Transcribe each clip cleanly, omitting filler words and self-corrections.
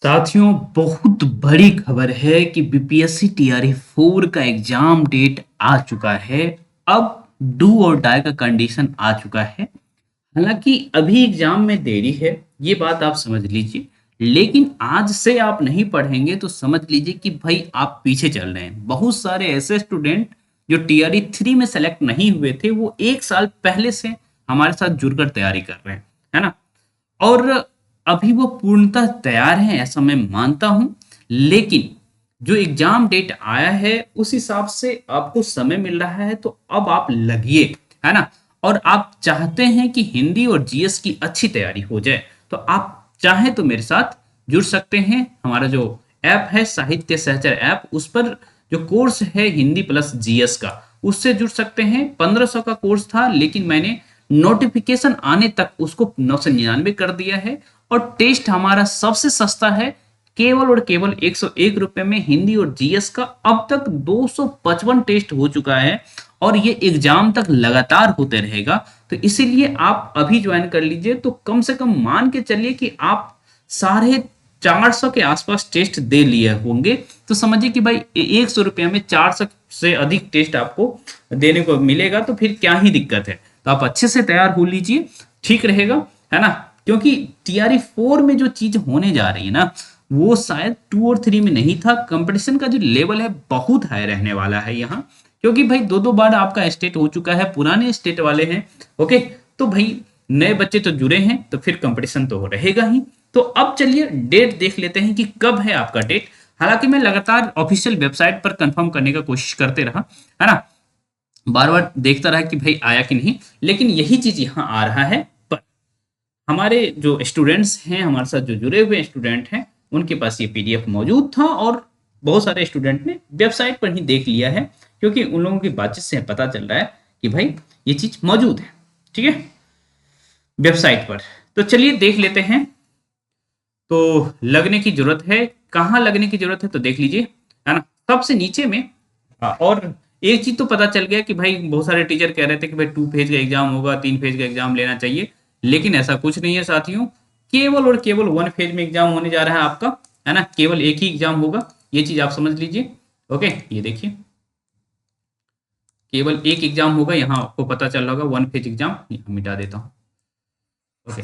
साथियों, बहुत बड़ी खबर है कि बीपीएससी टीआरई 4 का एग्जाम डेट आ चुका है। अब डू और डाई का कंडीशन आ चुका है। हालांकि अभी एग्जाम में देरी है, ये बात आप समझ लीजिए। लेकिन आज से आप नहीं पढ़ेंगे तो समझ लीजिए कि भाई आप पीछे चल रहे हैं। बहुत सारे ऐसे स्टूडेंट जो टीआरई 3 में सेलेक्ट नहीं हुए थे, वो एक साल पहले से हमारे साथ जुड़कर तैयारी कर रहे हैं, है ना। और अभी वो पूर्णतः तैयार हैं ऐसा मैं मानता हूं। लेकिन जो एग्जाम डेट आया है उस हिसाब से आपको समय मिल रहा है, तो अब आप लगिए, है ना। और आप चाहते हैं कि हिंदी और जीएस की अच्छी तैयारी हो जाए, तो आप चाहें तो मेरे साथ जुड़ सकते हैं। हमारा जो ऐप है साहित्य सहचर ऐप, उस पर जो कोर्स है हिंदी प्लस जीएस का, उससे जुड़ सकते हैं। 1500 का कोर्स था, लेकिन मैंने नोटिफिकेशन आने तक उसको 999 कर दिया है। और टेस्ट हमारा सबसे सस्ता है, केवल और केवल 101 रुपए में हिंदी और जीएस का। अब तक 255 टेस्ट हो चुका है और ये एग्जाम तक लगातार होते रहेगा। तो इसीलिए आप अभी ज्वाइन कर लीजिए। तो कम से कम मान के चलिए कि आप 450 के आसपास टेस्ट दे लिए होंगे। तो समझिए कि भाई 100 रुपया में 400 से अधिक टेस्ट आपको देने को मिलेगा, तो फिर क्या ही दिक्कत है। तो आप अच्छे से तैयार हो लीजिए, ठीक रहेगा, है ना। क्योंकि टीआरई 4 में जो चीज होने जा रही है ना, वो शायद 2 और 3 में नहीं था। कंपटीशन का जो लेवल है बहुत हाई रहने वाला है यहाँ। क्योंकि भाई दो दो बार आपका स्टेट हो चुका है, पुराने स्टेट वाले हैं। ओके, तो भाई नए बच्चे तो जुड़े हैं, तो फिर कंपटीशन तो रहेगा ही। तो अब चलिए डेट देख लेते हैं कि कब है आपका डेट। हालांकि मैं लगातार ऑफिशियल वेबसाइट पर कंफर्म करने का कोशिश करते रहा, है ना। बार बार देखता रहा कि भाई आया कि नहीं, लेकिन यही चीज यहाँ आ रहा है। पर हमारे जो स्टूडेंट्स हैं, हमारे साथ जो जुड़े हुए स्टूडेंट हैं, उनके पास ये पीडीएफ मौजूद था और बहुत सारे स्टूडेंट ने वेबसाइट पर ही देख लिया है। क्योंकि उन लोगों की बातचीत से पता चल रहा है कि भाई ये चीज मौजूद है, ठीक है, वेबसाइट पर। तो चलिए देख लेते हैं। तो लगने की जरूरत है, कहाँ लगने की जरूरत है तो देख लीजिए, है ना, सबसे नीचे में। और एक चीज तो पता चल गया कि भाई बहुत सारे टीचर कह रहे थे कि भाई 2 फेज का एग्जाम होगा, 3 फेज का एग्जाम लेना चाहिए। लेकिन ऐसा कुछ नहीं है साथियों, केवल और केवल 1 फेज में एग्जाम होने जा रहा है आपका, है ना। केवल एक ही एग्जाम होगा, ये चीज आप समझ लीजिए। ओके, ये देखिए, केवल एक एग्जाम होगा। यहाँ आपको पता चल रहा होगा 1 फेज एग्जाम, मिटा देता हूँ। ओके,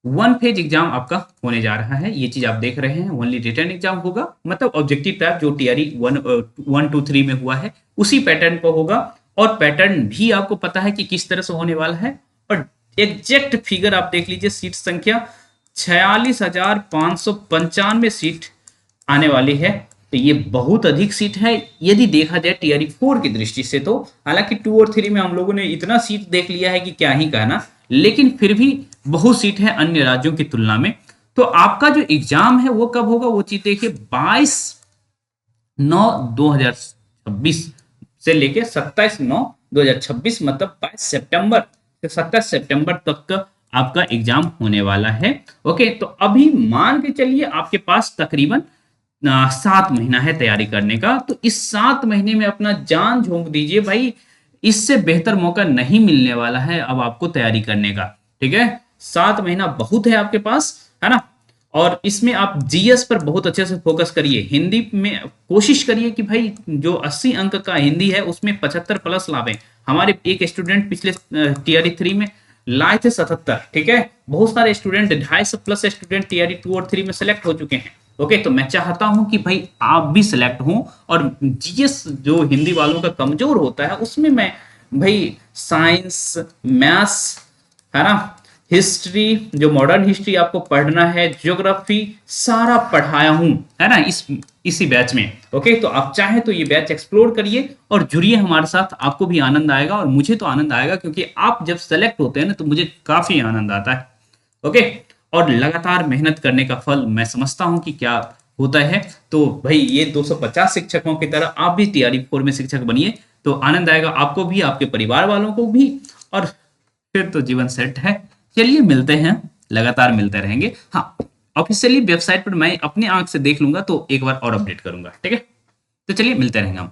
1 फेज एग्जाम आपका होने जा रहा है, ये चीज आप देख रहे हैं। ओनली रिटर्न एग्जाम होगा, मतलब ऑब्जेक्टिव टाइप जो टीआरई 1 2 3 में हुआ है उसी पैटर्न पर होगा। और पैटर्न भी आपको पता है कि किस तरह से होने वाला है। और एग्जैक्ट फिगर आप देख लीजिए, सीट संख्या 46,595 सीट आने वाली है। तो ये बहुत अधिक सीट है यदि देखा जाए टीआरई 4 की दृष्टि से। तो हालांकि 2 और 3 में हम लोगों ने इतना सीट देख लिया है कि क्या ही कहना, लेकिन फिर भी बहुत सीट है अन्य राज्यों की तुलना में। तो आपका जो एग्जाम है वो कब होगा, वो चीज देखिए। 22/9/2026 से लेके 27/9/2026, मतलब 22 सितंबर से 27 सितंबर तक का आपका एग्जाम होने वाला है। ओके, तो अभी मान के चलिए आपके पास तकरीबन 7 महीना है तैयारी करने का। तो इस 7 महीने में अपना जान झोंक दीजिए भाई। इससे बेहतर मौका नहीं मिलने वाला है अब आपको तैयारी करने का, ठीक है। 7 महीना बहुत है आपके पास, है ना। और इसमें आप जीएस पर बहुत अच्छे से फोकस करिए। हिंदी में कोशिश करिए कि भाई जो 80 अंक का हिंदी है उसमें 75 प्लस लावें। हमारे एक स्टूडेंट पिछले टीआरई 3 में लाए थे 77, ठीक है। बहुत सारे स्टूडेंट 250 प्लस स्टूडेंट टीआरई 2 और 3 में सेलेक्ट हो चुके हैं। ओके, तो मैं चाहता हूं कि भाई आप भी सिलेक्ट हों। और जीएस जो हिंदी वालों का कमजोर होता है, उसमें मैं भाई साइंस, मैथ्स, है ना, हिस्ट्री, जो मॉडर्न हिस्ट्री आपको पढ़ना है, ज्योग्राफी, सारा पढ़ाया हूं, है ना, इसी बैच में। ओके, तो आप चाहें तो ये बैच एक्सप्लोर करिए और जुड़िए हमारे साथ। आपको भी आनंद आएगा और मुझे तो आनंद आएगा, क्योंकि आप जब सेलेक्ट होते हैं ना तो मुझे काफी आनंद आता है। ओके, और लगातार मेहनत करने का फल मैं समझता हूं कि क्या होता है। तो भाई ये 250 शिक्षकों की तरह आप भी टीआरई 4 में शिक्षक बनिए, तो आनंद आएगा आपको भी, आपके परिवार वालों को भी, और फिर तो जीवन सेट है। चलिए मिलते हैं, लगातार मिलते रहेंगे। हाँ, ऑफिशियली वेबसाइट पर मैं अपने आंख से देख लूंगा तो एक बार और अपडेट करूंगा, ठीक है। तो चलिए मिलते रहेंगे हम।